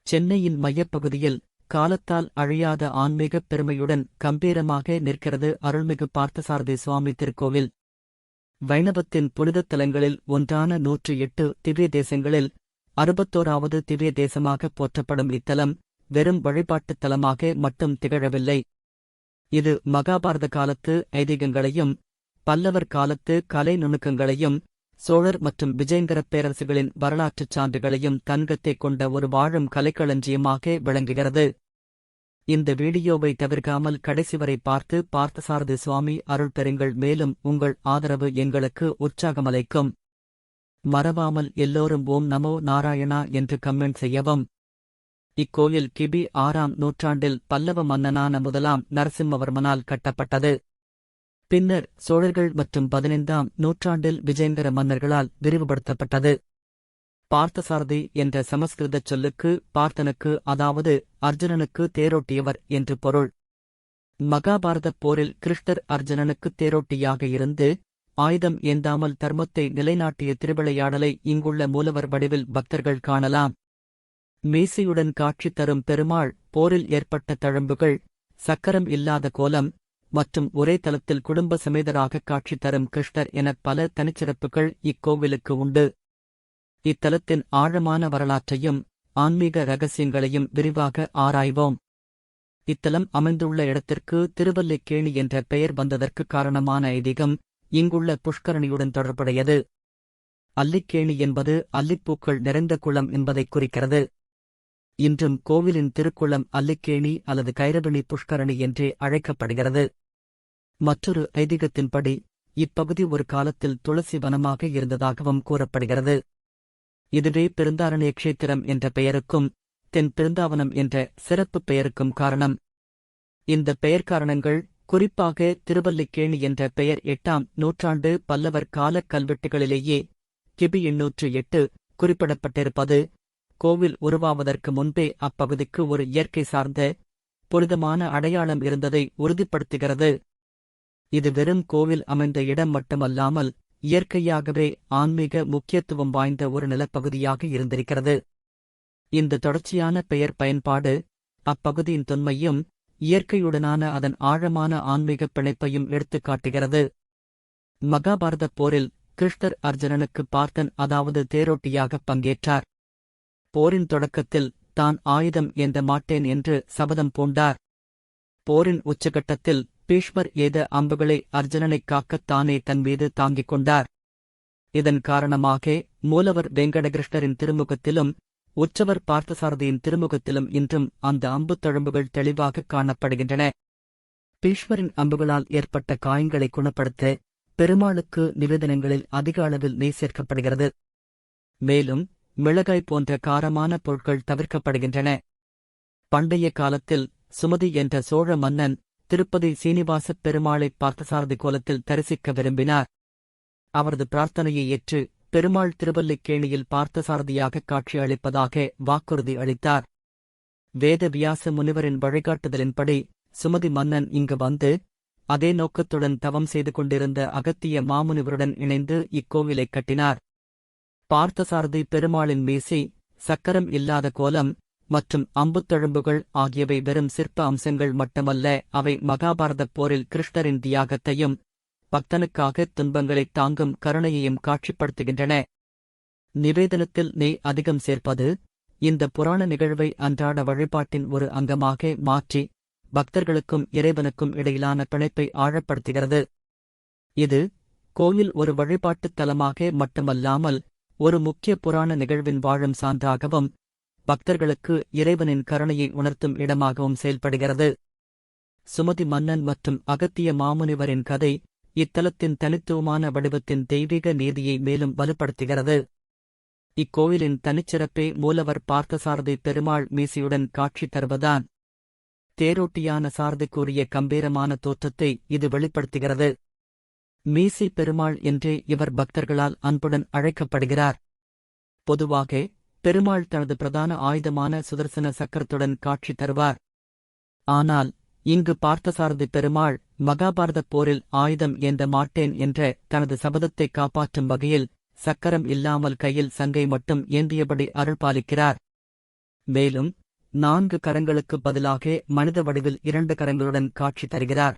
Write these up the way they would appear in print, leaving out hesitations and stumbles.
சென்னையின் மையப்பகுதியில் காலத்தால் அழியாத ஆன்மீகப் பெருமையுடன் கம்பீரமாக நிற்கிறது அருள்மிகு பார்த்தசாரதி சுவாமி திருக்கோவில். வைணவத்தின் புனிதத் தலங்களில் ஒன்றான 108 திவ்ய தேசங்களில் 61வது திவ்ய தேசமாக போற்றப்படும் இத்தலம் வெறும் வழிபாட்டுத் தலமாக மட்டும் திகழவில்லை. இது மகாபாரத காலத்து ஐதீகங்களையும் பல்லவர் காலத்து கலை நுணுக்கங்களையும் சோழர் மற்றும் விஜயங்கரப் பேரரசுகளின் வரலாற்றுச் சான்றுகளையும் தன்கத்தே கொண்ட ஒரு வாழும் கலைக்களஞ்சியமாக விளங்குகிறது. இந்த வீடியோவை தவிர்க்காமல் கடைசி வரை பார்த்து பார்த்தசாரதி சுவாமி அருள் பெறுங்கள். மேலும் உங்கள் ஆதரவு எங்களுக்கு உற்சாகமளிக்கும். மறவாமல் எல்லோரும் ஓம் நமோ நாராயணா என்று கமெண்ட் செய்யவும். இக்கோயில் கிபி 6ஆம் நூற்றாண்டில் பல்லவ மன்னனான முதலாம் நரசிம்மவர்மனால் கட்டப்பட்டது. பின்னர் சோழர்கள் மற்றும் 15ஆம் நூற்றாண்டில் விஜயங்கர மன்னர்களால் விரிவுபடுத்தப்பட்டது. பார்த்தசாரதி என்ற சமஸ்கிருதச் சொல்லுக்கு பார்த்தனுக்கு, அதாவது அர்ஜுனனுக்கு தேரோட்டியவர் என்று பொருள். மகாபாரதப் போரில் கிருஷ்ணர் அர்ஜுனனுக்கு தேரோட்டியாக இருந்து ஆயுதம் ஏந்தாமல் தர்மத்தை நிலைநாட்டிய திருவிளையாடலை இங்குள்ள மூலவர் வடிவில் பக்தர்கள் காணலாம். மீசையுடன் காட்சி தரும் பெருமாள், போரில் ஏற்பட்ட தழும்புகள், சக்கரம் இல்லாத கோலம் மற்றும் ஒரே தலத்தில் குடும்ப சமேதராக காட்சி தரும் கிருஷ்ணர் என பல தனிச்சிறப்புகள் இக்கோவிலுக்கு உண்டு. இத்தலத்தின் ஆழமான வரலாற்றையும் ஆன்மீக ரகசியங்களையும் விரிவாக ஆராய்வோம். இத்தலம் அமைந்துள்ள இடத்திற்கு திருவல்லிக்கேணி என்ற பெயர் வந்ததற்கு காரணமான ஐதீகம் இங்குள்ள புஷ்கரணியுடன் தொடர்புடையது. அல்லிக்கேணி என்பது அல்லிப்பூக்கள் நிறைந்த குளம் என்பதைக் குறிக்கிறது. இன்றும் கோவிலின் திருக்குளம் அல்லிக்கேணி அல்லது கைரபிணி புஷ்கரணி என்றே அழைக்கப்படுகிறது. மற்றொரு ஐதீகத்தின்படி இப்பகுதி ஒரு காலத்தில் துளசி வனமாக இருந்ததாகவும் கூறப்படுகிறது. இதுவே பெருந்தாரண்ய க்ஷேத்திரம் என்ற பெயருக்கும் தென் பெருந்தாவனம் என்ற சிறப்பு பெயருக்கும் காரணம். இந்த பெயர் காரணங்கள் குறிப்பாக திருவல்லிக்கேணி என்ற பெயர் 8ஆம் நூற்றாண்டு பல்லவர் காலக் கல்வெட்டுகளிலேயே கிபி 808 குறிப்பிடப்பட்டிருப்பது கோவில் உருவாவதற்கு முன்பே அப்பகுதிக்கு ஒரு இயற்கை சார்ந்த புனிதமான அடையாளம் இருந்ததை உறுதிப்படுத்துகிறது. இது வெறும் கோவில் அமைந்த இடம் மட்டுமல்லாமல் இயற்கையாகவே ஆன்மீக முக்கியத்துவம் வாய்ந்த ஒரு நிலப்பகுதியாக இருந்திருக்கிறது. இந்த தொடர்ச்சியான பெயர் பயன்பாடு அப்பகுதியின் தொன்மையும் இயற்கையுடனான அதன் ஆழமான ஆன்மீகப் பிணைப்பையும் எடுத்துக்காட்டுகிறது. மகாபாரதப் போரில் கிருஷ்ணர் அர்ஜுனனுக்கு பார்த்தன், அதாவது தேரோட்டியாக பங்கேற்றார். போரின் தொடக்கத்தில் தான் ஆயுதம் ஏந்த மாட்டேன் என்று சபதம் பூண்டார். போரின் உச்சகட்டத்தில் பீஷ்மர் ஏத அம்புகளை அர்ஜுனனைக் காக்கத் தானே தன்மீது தாங்கிக் கொண்டார். இதன் காரணமாக மூலவர் வெங்கடகிருஷ்ணரின் திருமுகத்திலும் உற்சவர் பார்த்தசாரதியின் திருமுகத்திலும் இன்றும் அந்த அம்புத் தழும்புகள் தெளிவாக காணப்படுகின்றன. பீஷ்மரின் அம்புகளால் ஏற்பட்ட காயங்களை குணப்படுத்த பெருமாளுக்கு நிவேதனங்களில் அதிக அளவில் நெய் சேர்க்கப்படுகிறது. மேலும் மிளகாய் போன்ற காரமான பொருட்கள் தவிர்க்கப்படுகின்றன. பண்டைய காலத்தில் சுமதி என்ற சோழ மன்னன் திருப்பதி சீனிவாசப் பெருமாளை பார்த்தசாரதி கோலத்தில் தரிசிக்க விரும்பினார். அவரது பிரார்த்தனையை ஏற்று பெருமாள் திருவல்லிக்கேணியில் பார்த்தசாரதியாக காட்சி அளிப்பதாக வாக்குறுதி அளித்தார். வேத வியாச முனிவரின் வழிகாட்டுதலின்படி சுமதி மன்னன் இங்கு வந்து அதே நோக்கத்துடன் தவம் செய்து கொண்டிருந்த அகத்திய மாமுனிவருடன் இணைந்து இக்கோவிலைக் கட்டினார். பார்த்தசாரதி பெருமாளின் மீசை, சக்கரம் இல்லாத கோலம் மற்றும் அம்புத்தழும்புகள் ஆகியவை வெறும் சிற்ப அம்சங்கள் மட்டுமல்ல, அவை மகாபாரதப் போரில் கிருஷ்ணரின் தியாகத்தையும் பக்தனுக்காக துன்பங்களைத் தாங்கும் கருணையையும் காட்சிப்படுத்துகின்றன. நிவேதனத்தில் நெய் அதிகம் சேர்ப்பது இந்த புராண நிகழ்வை அன்றாட வழிபாட்டின் ஒரு அங்கமாக மாற்றி பக்தர்களுக்கும் இறைவனுக்கும் இடையிலான பிணைப்பை ஆழப்படுத்துகிறது. இது கோயில் ஒரு வழிபாட்டுத் தலமாக மட்டுமல்லாமல் ஒரு முக்கிய புராண நிகழ்வின் வாழும் சான்றாகவும் பக்தர்களுக்கு இறைவனின் கருணையை உணர்த்தும் இடமாகவும் செயல்படுகிறது. சுமதி மன்னன் மற்றும் அகத்திய மாமுனிவரின் கதை இத்தலத்தின் தனித்துவமான வடிவத்தின் தெய்வீக நீதியை மேலும் வலுப்படுத்துகிறது. இக்கோயிலின் தனிச்சிறப்பே மூலவர் பார்த்தசாரதி பெருமாள் மீசையுடன் காட்சி தருவதான். தேரோட்டியான சாரதிக்குரிய கம்பீரமான தோற்றத்தை இது வெளிப்படுத்துகிறது. மீசை பெருமாள் என்றே இவர் பக்தர்களால் அன்புடன் அழைக்கப்படுகிறார். பொதுவாக பெருமாள் தனது பிரதான ஆயுதமான சுதர்சன சக்கரத்துடன் காட்சி தருவார். ஆனால் இங்கு பார்த்தசாரதி பெருமாள் மகாபாரதப் போரில் ஆயுதம் ஏந்த மாட்டேன் என்ற தனது சபதத்தை காப்பாற்றும் வகையில் சக்கரம் இல்லாமல் கையில் சங்கை மட்டும் ஏந்தியபடி அருள்பாலிக்கிறார். மேலும் 4 கரங்களுக்கு பதிலாக மனித வடிவில் 2 கரங்களுடன் காட்சி தருகிறார்.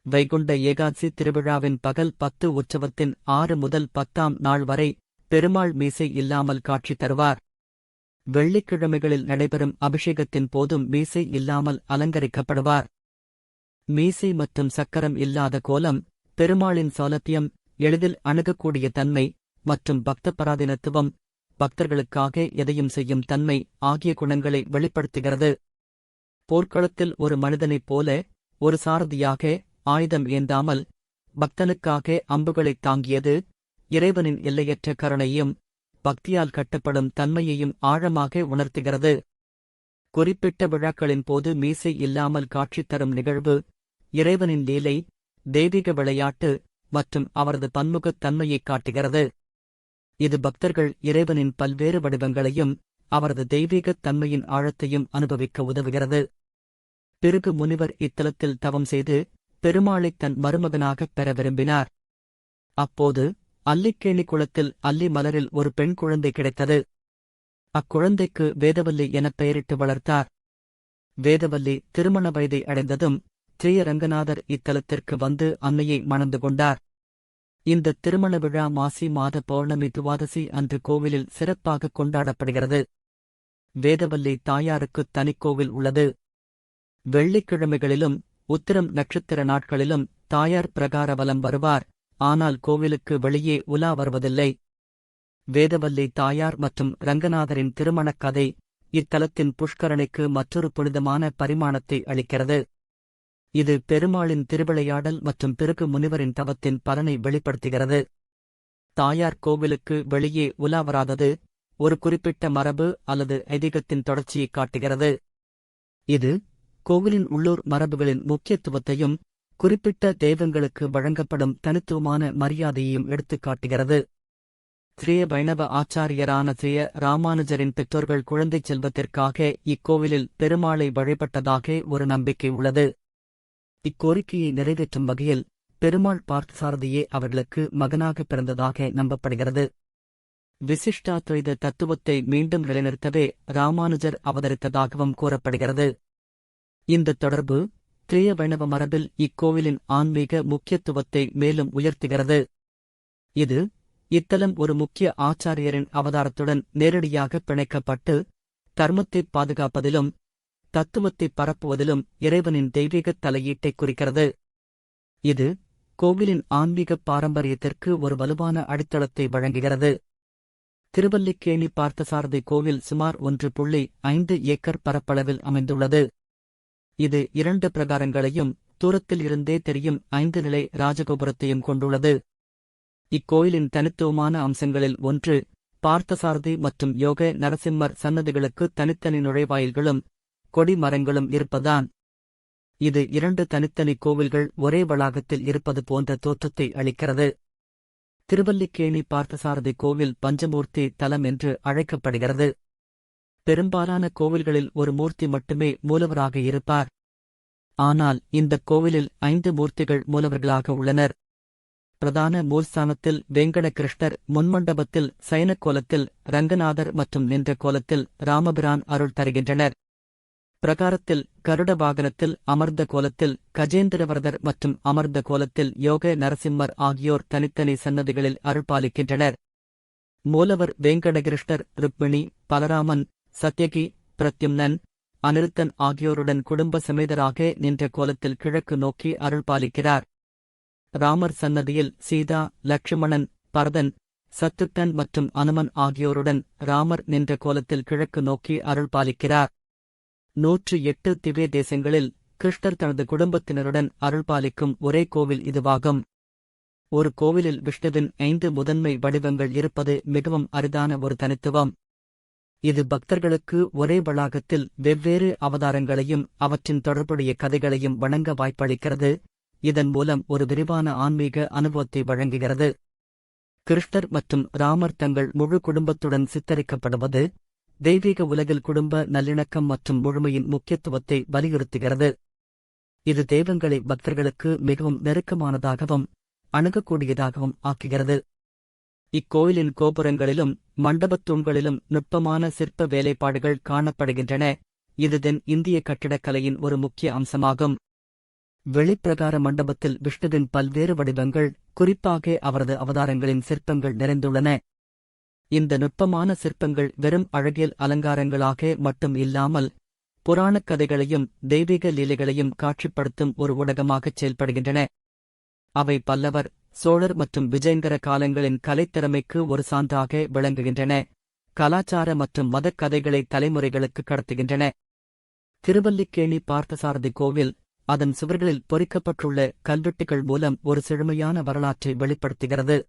வைகுண்ட ஏகாதசி திருவிழாவின் பகல் 10 உற்சவத்தின் 6 முதல் 10ஆம் நாள் வரை பெருமாள் மீசை இல்லாமல் காட்சி தருவார். வெள்ளிக்கிழமைகளில் நடைபெறும் அபிஷேகத்தின் போதும் மீசை இல்லாமல் அலங்கரிக்கப்படுவார். மீசை மற்றும் சக்கரம் இல்லாத கோலம் பெருமாளின் சாலத்தியம், எளிதில் அணுகக்கூடிய தன்மை மற்றும் பக்த பராதீனத்துவம், பக்தர்களுக்காக எதையும் செய்யும் தன்மை ஆகிய குணங்களை வெளிப்படுத்துகிறது. போர்க்களத்தில் ஒரு மனிதனைப் போல ஒரு சாரதியாக ஆயுதம் ஏந்தாமல் பக்தனுக்காக அம்புகளைத் தாங்கியது இறைவனின் எல்லையற்ற கருணையும் பக்தியால் கட்டப்படும் தன்மையையும் ஆழமாக உணர்த்துகிறது. குறிப்பிட்ட விழாக்களின் போது மீசை இல்லாமல் காட்சி தரும் நிகழ்வு இறைவனின் லீலை, தெய்வீக விளையாட்டு மற்றும் அவரது பன்முகத் தன்மையைக் காட்டுகிறது. இது பக்தர்கள் இறைவனின் பல்வேறு வடிவங்களையும் அவரது தெய்வீகத் தன்மையின் ஆழத்தையும் அனுபவிக்க உதவுகிறது. பிருகு முனிவர் இத்தலத்தில் தவம் செய்து பெருமாளைத் தன் மருமகனாகப் பெற விரும்பினார். அப்போது அல்லிக்கேணி குளத்தில் அல்லி மலரில் ஒரு பெண் குழந்தை கிடைத்தது. அக்குழந்தைக்கு வேதவல்லி எனப் பெயரிட்டு வளர்த்தார். வேதவல்லி திருமண வயதை அடைந்ததும் ஸ்ரீரங்கநாதர் இத்தலத்திற்கு வந்து அன்னையை மணந்து கொண்டார். இந்த திருமண விழா மாசி மாத பௌர்ணமி துவாதசி அன்று கோவிலில் சிறப்பாக கொண்டாடப்படுகிறது. வேதவல்லி தாயாருக்குத் தனிக்கோவில் உள்ளது. வெள்ளிக்கிழமைகளிலும் உத்திரம் நட்சத்திர நாட்களிலும் தாயார் பிரகார வலம் வருவார். ஆனால் கோவிலுக்கு வெளியே உலா வருவதில்லை. வேதவல்லி தாயார் மற்றும் ரங்கநாதரின் திருமணக் கதை இத்தலத்தின் புஷ்கரணிக்கு மற்றொரு புனிதமான பரிமாணத்தை அளிக்கிறது. இது பெருமாளின் திருவிளையாடல் மற்றும் பிருகு முனிவரின் தவத்தின் பலனை வெளிப்படுத்துகிறது. தாயார் கோவிலுக்கு வெளியே உலா வராதது ஒரு குறிப்பிட்ட மரபு அல்லது ஐதீகத்தின் தொடர்ச்சியைக் காட்டுகிறது. இது கோவிலின் உள்ளூர் மரபுகளின் முக்கியத்துவத்தையும் குறிப்பிட்ட தெய்வங்களுக்கு வழங்கப்படும் தனித்துவமான மரியாதையையும் எடுத்துக் காட்டுகிறது. ஸ்ரீ வைணவ ஆச்சாரியரான ஸ்ரீ ராமானுஜரின் பெற்றோர்கள் குழந்தைச் செல்வத்திற்காக இக்கோவிலில் பெருமாளை வழிபட்டதாக ஒரு நம்பிக்கை உள்ளது. இக்கோரிக்கையை நிறைவேற்றும் வகையில் பெருமாள் பார்த்தசாரதியே அவர்களுக்கு மகனாக பிறந்ததாக நம்பப்படுகிறது. விசிஷ்டாத்வைத தத்துவத்தை மீண்டும் நிலைநிறுத்தவே ராமானுஜர் அவதரித்ததாகவும் கூறப்படுகிறது. இந்த தொடர்பு ஸ்ரீ வைணவ மரபில் இக்கோவிலின் ஆன்மீக முக்கியத்துவத்தை மேலும் உயர்த்துகிறது. இது இத்தலம் ஒரு முக்கிய ஆச்சாரியரின் அவதாரத்துடன் நேரடியாக பிணைக்கப்பட்டு தர்மத்தைப் பாதுகாப்பதிலும் தத்துவத்தை பரப்புவதிலும் இறைவனின் தெய்வீகத் தலையீட்டைக் குறிக்கிறது. இது கோவிலின் ஆன்மீக பாரம்பரியத்திற்கு ஒரு வலுவான அடித்தளத்தை வழங்குகிறது. திருவல்லிக்கேணி பார்த்தசாரதி கோவில் சுமார் 1.5 ஏக்கர் பரப்பளவில் அமைந்துள்ளது. இது 2 பிரகாரங்களையும் தூரத்தில் இருந்தே தெரியும் 5 நிலை ராஜகோபுரத்தையும் கொண்டுள்ளது. இக்கோயிலின் தனித்துவமான அம்சங்களில் ஒன்று பார்த்தசாரதி மற்றும் யோக நரசிம்மர் சன்னதிகளுக்கு தனித்தனி நுழைவாயில்களும் கொடி மரங்களும் இருப்பதான். இது 2 தனித்தனி கோவில்கள் ஒரே வளாகத்தில் இருப்பது போன்ற தோற்றத்தை அளிக்கிறது. திருவல்லிக்கேணி பார்த்தசாரதி கோவில் பஞ்சமூர்த்தி தலம் என்று அழைக்கப்படுகிறது. பெரும்பாலான கோவில்களில் ஒரு மூர்த்தி மட்டுமே மூலவராக இருப்பார். ஆனால் இந்தக் கோவிலில் 5 மூர்த்திகள் மூலவர்களாக உள்ளனர். பிரதான மூலஸ்தானத்தில் வேங்கட கிருஷ்ணர், முன்மண்டபத்தில் சயனக் கோலத்தில் ரங்கநாதர் மற்றும் நின்ற கோலத்தில் ராமபிரான் அருள் தருகின்றனர். பிரகாரத்தில் கருட வாகனத்தில் அமர்ந்த கோலத்தில் கஜேந்திரவரதர் மற்றும் அமர்ந்த கோலத்தில் யோக நரசிம்மர் ஆகியோர் தனித்தனி சன்னதிகளில் அருள்பாலிக்கின்றனர். மூலவர் வேங்கடகிருஷ்ணர், ருக்மிணி, பலராமன், சத்யகி, பிரத்யும்னன், அனிருத்தன் ஆகியோருடன் குடும்ப சமேதராக நின்ற கோலத்தில் கிழக்கு நோக்கி அருள்பாலிக்கிறார். ராமர் சன்னதியில் சீதா, லட்சுமணன், பரதன், சத்ருக்னன் மற்றும் அனுமன் ஆகியோருடன் ராமர் நின்ற கோலத்தில் கிழக்கு நோக்கி அருள்பாலிக்கிறார். 108 திவ்ய தேசங்களில் கிருஷ்ணர் தனது குடும்பத்தினருடன் அருள்பாலிக்கும் ஒரே கோவில் இதுவாகும். ஒரு கோவிலில் விஷ்ணுவின் 5 முதன்மை வடிவங்கள் இருப்பது மிகவும் அரிதான ஒரு தனித்துவம். இது பக்தர்களுக்கு ஒரே வளாகத்தில் வெவ்வேறு அவதாரங்களையும் அவற்றின் தொடர்புடைய கதைகளையும் வணங்க வாய்ப்பளிக்கிறது. இதன் மூலம் ஒரு விரிவான ஆன்மீக அனுபவத்தை வழங்குகிறது. கிருஷ்ணர் மற்றும் ராமர் தங்கள் முழு குடும்பத்துடன் சித்தரிக்கப்படுவது தெய்வீக உலகில் குடும்ப நல்லிணக்கம் மற்றும் முழுமையின் முக்கியத்துவத்தை வலியுறுத்துகிறது. இது தெய்வங்களை பக்தர்களுக்கு மிகவும் நெருக்கமானதாகவும் அணுகக்கூடியதாகவும் ஆக்குகிறது. இக்கோயிலின் கோபுரங்களிலும் மண்டபத் தூண்களிலும் நுட்பமான சிற்ப வேலைப்பாடுகள் காணப்படுகின்றன. இது தென் இந்திய கட்டிடக்கலையின் ஒரு முக்கிய அம்சமாகும். வெளிப்பிரகார மண்டபத்தில் விஷ்ணுவின் பல்வேறு வடிவங்கள், குறிப்பாக அவரது அவதாரங்களின் சிற்பங்கள் நிறைந்துள்ளன. இந்த நுட்பமான சிற்பங்கள் வெறும் அழகியல் அலங்காரங்களாக மட்டும் இல்லாமல் புராணக் கதைகளையும் தெய்வீக லீலைகளையும் காட்சிப்படுத்தும் ஒரு ஊடகமாகச் செயல்படுகின்றன. அவை பல்லவர், சோழர் மற்றும் விஜயங்கர காலங்களின் கலைத்திறமைக்கு ஒரு சான்றாக விளங்குகின்றன. கலாச்சார மற்றும் மதக் கதைகளை தலைமுறைகளுக்கு கடத்துகின்றன. திருவல்லிக்கேணி பார்த்தசாரதி கோவில் அதன் சுவர்களில் பொறிக்கப்பட்டுள்ள கல்வெட்டுகள் மூலம் ஒரு செழுமையான வரலாற்றை வெளிப்படுத்துகிறது.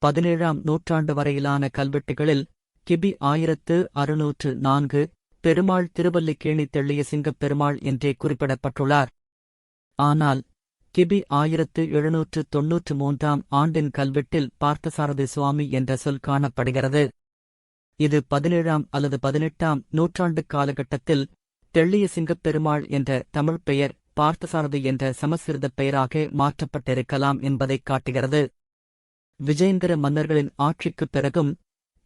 17ஆம் நூற்றாண்டு வரையிலான கல்வெட்டுகளில் கிபி 1604 பெருமாள் திருவல்லிக்கேணி தெள்ளிய சிங்கப் பெருமாள் என்றே குறிப்பிடப்பட்டுள்ளார். ஆனால் கிபி 1793ஆம் ஆண்டின் கல்வெட்டில் பார்த்தசாரதி சுவாமி என்ற சொல் காணப்படுகிறது. இது 17ஆம் அல்லது 18ஆம் நூற்றாண்டு காலகட்டத்தில் தெள்ளிய சிங்கப் பெருமாள் என்ற தமிழ்ப் பெயர் பார்த்தசாரதி என்ற சமஸ்கிருதப் பெயராக மாற்றப்பட்டிருக்கலாம் என்பதைக் காட்டுகிறது. விஜயேந்திர மன்னர்களின் ஆட்சிக்குப் பிறகும்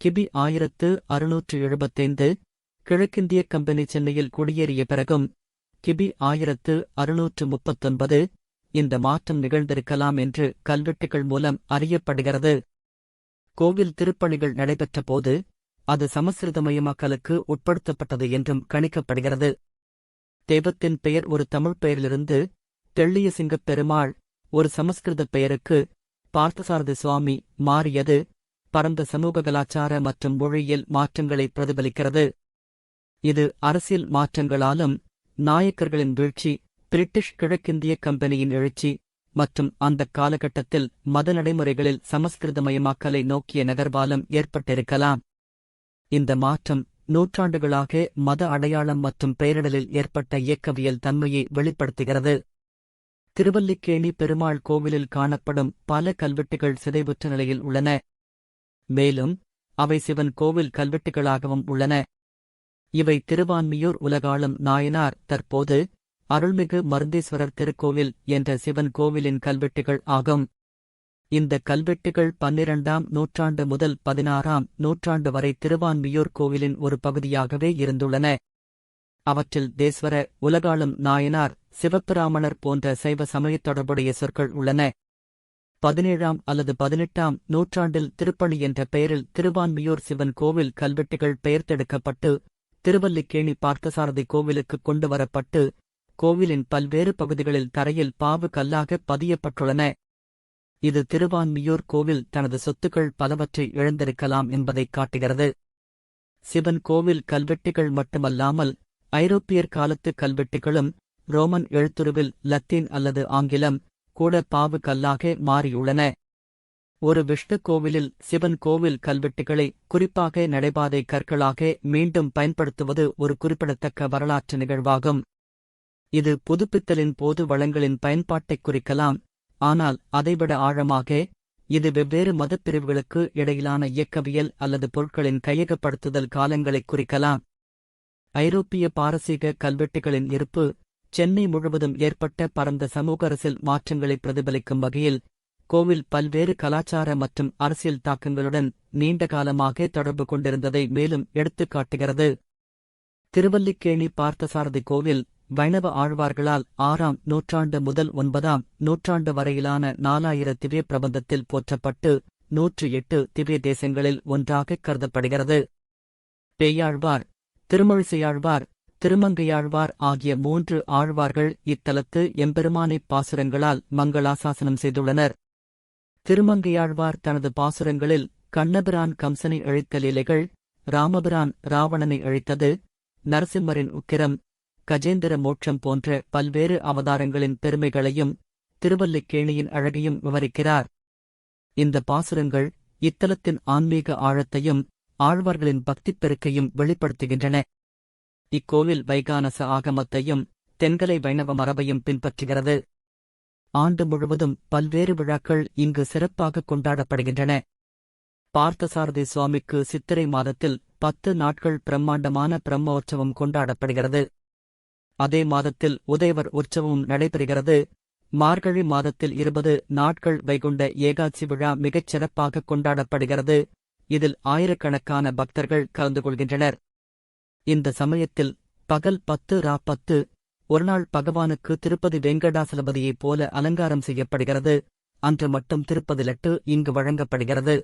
கிபி 1675 கிழக்கிந்திய கம்பெனி சென்னையில் குடியேறிய பிறகும் கிபி 1639 இந்த மாற்றம் நிகழ்ந்திருக்கலாம் என்று கல்வெட்டுகள் மூலம் அறியப்படுகிறது. கோவில் திருப்பணிகள் நடைபெற்றபோது அது சமஸ்கிருதமயமாக்கலுக்கு உட்படுத்தப்பட்டது என்றும் கணிக்கப்படுகிறது. தெய்வத்தின் பெயர் ஒரு தமிழ்ப் பெயரிலிருந்து தெள்ளிய சிங்கப் பெருமாள் ஒரு சமஸ்கிருத பெயருக்கு பார்த்தசாரதி சுவாமி மாறியது பரந்த சமூக கலாச்சார மற்றும் மொழியியல் மாற்றங்களை பிரதிபலிக்கிறது. இது அரசியல் மாற்றங்களாலும் நாயக்கர்களின் வீழ்ச்சி, பிரிட்டிஷ் கிழக்கிந்திய கம்பெனியின் எழுச்சி மற்றும் அந்தக் காலகட்டத்தில் மத நடைமுறைகளில் சமஸ்கிருதமயமாக்கலை நோக்கிய நகர்வாலும் ஏற்பட்டிருக்கலாம். இந்த மாற்றம் நூற்றாண்டுகளாக மத அடையாளம் மற்றும் பெயரிடலில் ஏற்பட்ட இயக்கவியல் தன்மையை வெளிப்படுத்துகிறது. திருவல்லிக்கேணி பெருமாள் கோவிலில் காணப்படும் பல கல்வெட்டுகள் சிதைவுற்ற நிலையில் உள்ளன. மேலும் அவை சிவன் கோவில் கல்வெட்டுகளாகவும் உள்ளன. இவை திருவான்மியூர் உலகாளும் நாயனார் தற்போது அருள்மிகு மருந்தீஸ்வரர் திருக்கோவில் என்ற சிவன் கோவிலின் கல்வெட்டுகள் ஆகும். இந்த கல்வெட்டுகள் 12ஆம் நூற்றாண்டு முதல் 16ஆம் நூற்றாண்டு வரை திருவான்மியூர் கோவிலின் ஒரு பகுதியாகவே இருந்துள்ளன. அவற்றில் தேஸ்வர, உலகாளும் நாயனார், சிவபிராமணர் போன்ற சைவ சமயத் தொடர்புடைய சொற்கள் உள்ளன. 17ஆம் அல்லது 18ஆம் நூற்றாண்டில் திருப்பணி என்ற பெயரில் திருவான்மியூர் சிவன் கோவில் கல்வெட்டுகள் பெயர்த்தெடுக்கப்பட்டு திருவல்லிக்கேணி பார்த்தசாரதி கோவிலுக்கு கொண்டு வரப்பட்டு கோவிலின் பல்வேறு பகுதிகளில் தரையில் பாவு கல்லாக பதியப்பட்டுள்ளன. இது திருவான்மியூர் கோவில் தனது சொத்துக்கள் பலவற்றை இழந்திருக்கலாம் என்பதைக் காட்டுகிறது. சிவன் கோவில் கல்வெட்டுகள் மட்டுமல்லாமல் ஐரோப்பியர் காலத்து கல்வெட்டுகளும் ரோமன் எழுத்துருவில் லத்தீன் அல்லது ஆங்கிலம் கூட பாவு கல்லாக மாறியுள்ளன. ஒரு விஷ்ணு கோவிலில் சிவன் கோவில் கல்வெட்டுகளை குறிப்பாக நடைபாதை கற்களாக மீண்டும் பயன்படுத்துவது ஒரு குறிப்பிடத்தக்க வரலாற்று நிகழ்வாகும். இது புதுப்பித்தலின் போது வளங்களின் பயன்பாட்டைக் குறிக்கலாம். ஆனால் அதைவிட ஆழமாக இது வெவ்வேறு மதப்பிரிவுகளுக்கு இடையிலான இயக்கவியல் அல்லது பொருட்களின் கையகப்படுத்துதல் காலங்களைக் குறிக்கலாம். ஐரோப்பிய பாரசீக கல்வெட்டுகளின் இருப்பு சென்னை முழுவதும் ஏற்பட்ட பரந்த சமூக அரசியல் மாற்றங்களை பிரதிபலிக்கும் வகையில் கோவில் பல்வேறு கலாச்சார மற்றும் அரசியல் தாக்கங்களுடன் நீண்ட காலமாக தொடர்பு கொண்டிருந்ததை மேலும் எடுத்துக்காட்டுகிறது. திருவல்லிக்கேணி பார்த்தசாரதி கோவில் வைணவ ஆழ்வார்களால் 6ஆம் நூற்றாண்டு முதல் 9ஆம் நூற்றாண்டு வரையிலான 4000 திவ்ய பிரபந்தத்தில் போற்றப்பட்டு 108 திவ்ய தேசங்களில் ஒன்றாகக் கருதப்படுகிறது. பேயாழ்வார், திருமழிசையாழ்வார், திருமங்கையாழ்வார் ஆகிய 3 ஆழ்வார்கள் இத்தலத்து எம்பெருமானைப் பாசுரங்களால் மங்களாசாசனம் செய்துள்ளனர். திருமங்கையாழ்வார் தனது பாசுரங்களில் கண்ணபிரான் கம்சனை அழித்த லீலைகள், ராமபிரான் ராவணனை அழித்தது, நரசிம்மரின் உக்கிரம், கஜேந்திர மோட்சம் போன்ற பல்வேறு அவதாரங்களின் பெருமைகளையும் திருவல்லிக்கேணியின் அழகையும் விவரிக்கிறார். இந்த பாசுரங்கள் இத்தலத்தின் ஆன்மீக ஆழத்தையும் ஆழ்வார்களின் பக்திப் பெருக்கையும் வெளிப்படுத்துகின்றன. இக்கோவில் வைகானச ஆகமத்தையும் தென்கலை வைணவ மரபையும் பின்பற்றுகிறது. ஆண்டு முழுவதும் பல்வேறு விழாக்கள் இங்கு சிறப்பாக கொண்டாடப்படுகின்றன. பார்த்தசாரதி சுவாமிக்கு சித்திரை மாதத்தில் 10 நாட்கள் பிரம்மாண்டமான பிரம்மோற்சவம் கொண்டாடப்படுகிறது. அதே மாதத்தில் உதயவர் உற்சவமும் நடைபெறுகிறது. மார்கழி மாதத்தில் 20 நாட்கள் வைகுண்ட ஏகாதசி விழா மிகச் சிறப்பாக கொண்டாடப்படுகிறது. இதில் ஆயிரக்கணக்கான பக்தர்கள் கலந்து கொள்கின்றனர். இந்த சமயத்தில் பகல் 10 ஒருநாள் பகவானுக்கு திருப்பதி வெங்கடாசலபதியைப் போல அலங்காரம் செய்யப்படுகிறது. அன்று மட்டும் திருப்பதி லட்டு இங்கு வழங்கப்படுகிறது.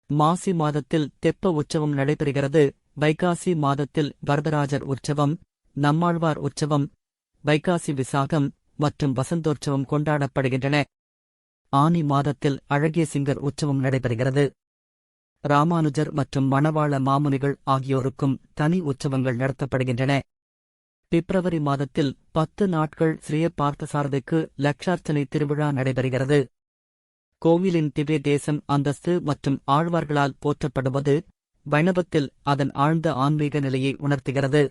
மாசி மாதத்தில் தெப்ப உற்சவம் நடைபெறுகிறது. வைகாசி மாதத்தில் வரதராஜர் உற்சவம், நம்மாழ்வார் உற்சவம், வைகாசி விசாகம் மற்றும் வசந்தோற்சவம் கொண்டாடப்படுகின்றன. ஆனி மாதத்தில் அழகிய சிங்கர் உற்சவம் நடைபெறுகிறது. ராமானுஜர் மற்றும் மணவாள மாமுனிகள் ஆகியோருக்கும் தனி உற்சவங்கள் நடத்தப்படுகின்றன. பிப்ரவரி மாதத்தில் 10 நாட்கள் ஸ்ரீ பார்த்தசாரதிக்கு லட்சார்ச்சனை திருவிழா நடைபெறுகிறது. கோவிலின் திவ்ய தேசம் அந்தஸ்து மற்றும் ஆழ்வார்களால் போற்றப்படுவது வைணவத்தில் அதன் ஆழ்ந்த ஆன்மீக நிலையை உணர்த்துகிறது.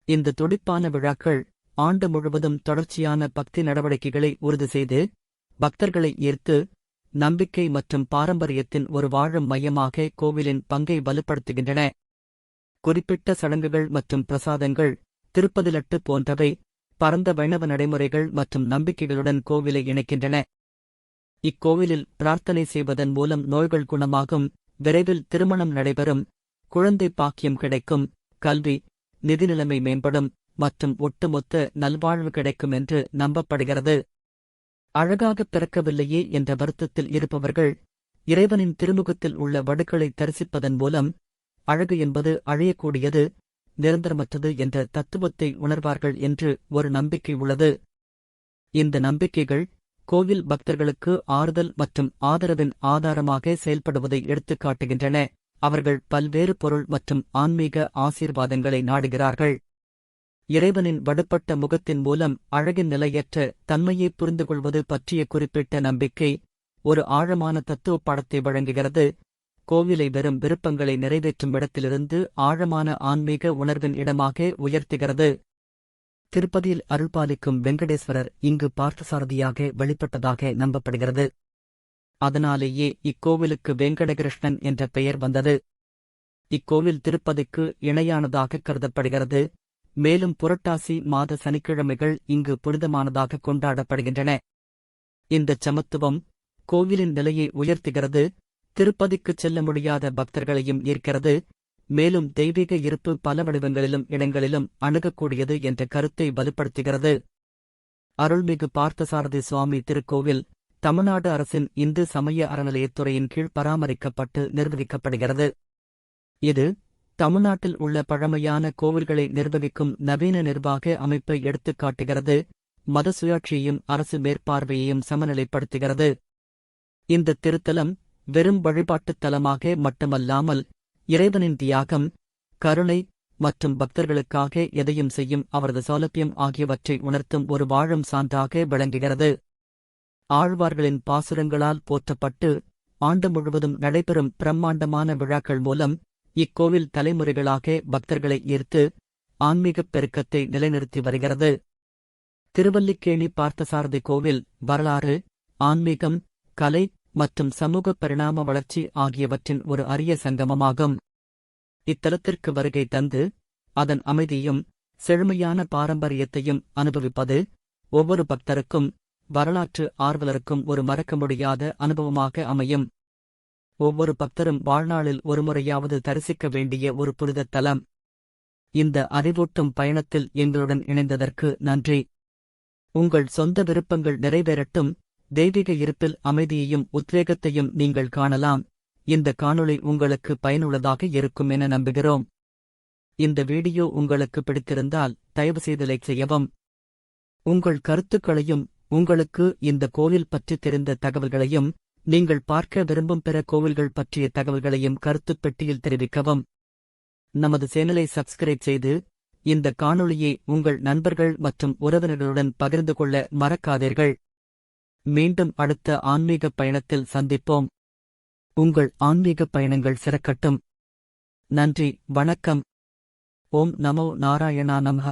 இந்த துடிப்பான விழாக்கள் ஆண்டு முழுவதும் தொடர்ச்சியான பக்தி நடவடிக்கைகளை உறுதி செய்து பக்தர்களை ஈர்த்து நம்பிக்கை மற்றும் பாரம்பரியத்தின் ஒரு வாழும் மையமாக கோவிலின் பங்கை வலுப்படுத்துகின்றன. குறிப்பிட்ட சடங்குகள் மற்றும் பிரசாதங்கள், திருப்பதி லட்டு போன்றவை பரந்த வைணவ நடைமுறைகள் மற்றும் நம்பிக்கைகளுடன் கோவிலை இணைக்கின்றன. இக்கோவிலில் பிரார்த்தனை செய்வதன் மூலம் நோய்கள் குணமாகும், விரைவில் திருமணம் நடைபெறும், குழந்தை பாக்கியம் கிடைக்கும், கல்வி, நிதி நிலைமை மேம்படும் மற்றும் ஒட்டுமொத்த நல்வாழ்வு கிடைக்கும் என்று நம்பப்படுகிறது. அழகாக பிறக்கவில்லையே என்ற வருத்தத்தில் இருப்பவர்கள் இறைவனின் திருமுகத்தில் உள்ள வடுக்களை தரிசிப்பதன் மூலம் அழகு என்பது அழியக்கூடியது, நிரந்தரமற்றது என்ற தத்துவத்தை உணர்வார்கள் என்று ஒரு நம்பிக்கை உள்ளது. இந்த நம்பிக்கைகள் கோவில் பக்தர்களுக்கு ஆறுதல் மற்றும் ஆதரவின் ஆதாரமாக செயல்படுவதை எடுத்துக்காட்டுகின்றன. அவர்கள் பல்வேறு பொருள் மற்றும் ஆன்மீக ஆசீர்வாதங்களை நாடுகிறார்கள். இறைவனின் வடுப்பட்ட முகத்தின் மூலம் அழகின் நிலையற்ற தன்மையை புரிந்துகொள்வது பற்றிய குறிப்பிட்ட நம்பிக்கை ஒரு ஆழமான தத்துவ பாடத்தை வழங்குகிறது. கோவிலை வெறும் விருப்பங்களை நிறைவேற்றும் இடத்திலிருந்து ஆழமான ஆன்மீக உணர்வின் இடமாக உயர்த்துகிறது. திருப்பதியில் அருள்பாலிக்கும் வெங்கடேஸ்வரர் இங்கு பார்த்தசாரதியாக வெளிப்பட்டதாக நம்பப்படுகிறது. அதனாலேயே இக்கோவிலுக்கு வெங்கடகிருஷ்ணன் என்ற பெயர் வந்தது. இக்கோவில் திருப்பதிக்கு இணையானதாக கருதப்படுகிறது. மேலும் புரட்டாசி மாத சனிக்கிழமைகள் இங்கு புனிதமானதாக கொண்டாடப்படுகின்றன. இந்தச் சமத்துவம் கோவிலின் நிலையை உயர்த்துகிறது, திருப்பதிக்குச் செல்ல முடியாத பக்தர்களையும் ஈர்க்கிறது, மேலும் தெய்வீக இருப்பு பல வடிவங்களிலும் இடங்களிலும் அணுகக்கூடியது என்ற கருத்தை வலுப்படுத்துகிறது. அருள்மிகு பார்த்தசாரதி சுவாமி திருக்கோவில் தமிழ்நாடு அரசின் இந்து சமய அறநிலையத்துறையின் கீழ் பராமரிக்கப்பட்டு நிர்வகிக்கப்படுகிறது. இது தமிழ்நாட்டில் உள்ள பழமையான கோவில்களை நிர்வகிக்கும் நவீன நிர்வாக அமைப்பை எடுத்துக்காட்டுகிறது. மத சுயாட்சியையும் அரசு மேற்பார்வையையும் சமநிலைப்படுத்துகிறது. இந்த திருத்தலம் வெறும் வழிபாட்டுத் தலமாக மட்டுமல்லாமல் இறைவனின் தியாகம், கருணை மற்றும் பக்தர்களுக்காக எதையும் செய்யும் அவரது சௌலபியம் ஆகியவற்றை உணர்த்தும் ஒரு வாழும் சான்றாக விளங்குகிறது. ஆழ்வார்களின் பாசுரங்களால் போற்றப்பட்டு ஆண்டு முழுவதும் நடைபெறும் பிரம்மாண்டமான விழாக்கள் மூலம் இக்கோவில் தலைமுறைகளாக பக்தர்களை ஈர்த்து ஆன்மீகப் பெருக்கத்தை நிலைநிறுத்தி வருகிறது. திருவல்லிக்கேணி பார்த்தசாரதி கோவில் வரலாறு, ஆன்மீகம், கலை மற்றும் சமூக பரிணாம வளர்ச்சி ஆகியவற்றின் ஒரு அரிய சங்கமமாகும். இத்தலத்திற்கு வருகை தந்து அதன் அமைதியும் செழுமையான பாரம்பரியத்தையும் அனுபவிப்பது ஒவ்வொரு பக்தருக்கும் வரலாற்று ஆர்வலருக்கும் ஒரு மறக்க முடியாத அனுபவமாக அமையும். ஒவ்வொரு பக்தரும் வாழ்நாளில் ஒருமுறையாவது தரிசிக்க வேண்டிய ஒரு புனித தலம். இந்த அறிவூட்டும் பயணத்தில் எங்களுடன் இணைந்ததற்கு நன்றி. உங்கள் சொந்த விருப்பங்கள் நிறைவேறட்டும். தெய்வீக இருப்பில் அமைதியையும் உத்வேகத்தையும் நீங்கள் காணலாம். இந்த காணொளி உங்களுக்கு பயனுள்ளதாக இருக்கும் என நம்புகிறோம். இந்த வீடியோ உங்களுக்கு பிடித்திருந்தால் தயவுசெய்து லைக் செய்யவும். உங்கள் கருத்துக்களையும் உங்களுக்கு இந்த கோவில் பற்றி தெரிந்த தகவல்களையும் நீங்கள் பார்க்க விரும்பும் பிற கோவில்கள் பற்றிய தகவல்களையும் கருத்துப் பெட்டியில் தெரிவிக்கவும். நமது சேனலை சப்ஸ்கிரைப் செய்து இந்த காணொளியை உங்கள் நண்பர்கள் மற்றும் உறவினர்களுடன் பகிர்ந்து கொள்ள மறக்காதீர்கள். மீண்டும் அடுத்த ஆன்மீக பயணத்தில் சந்திப்போம். உங்கள் ஆன்மீக பயணங்கள் சிறக்கட்டும். நன்றி, வணக்கம். ஓம் நமோ நாராயணா நமஹ.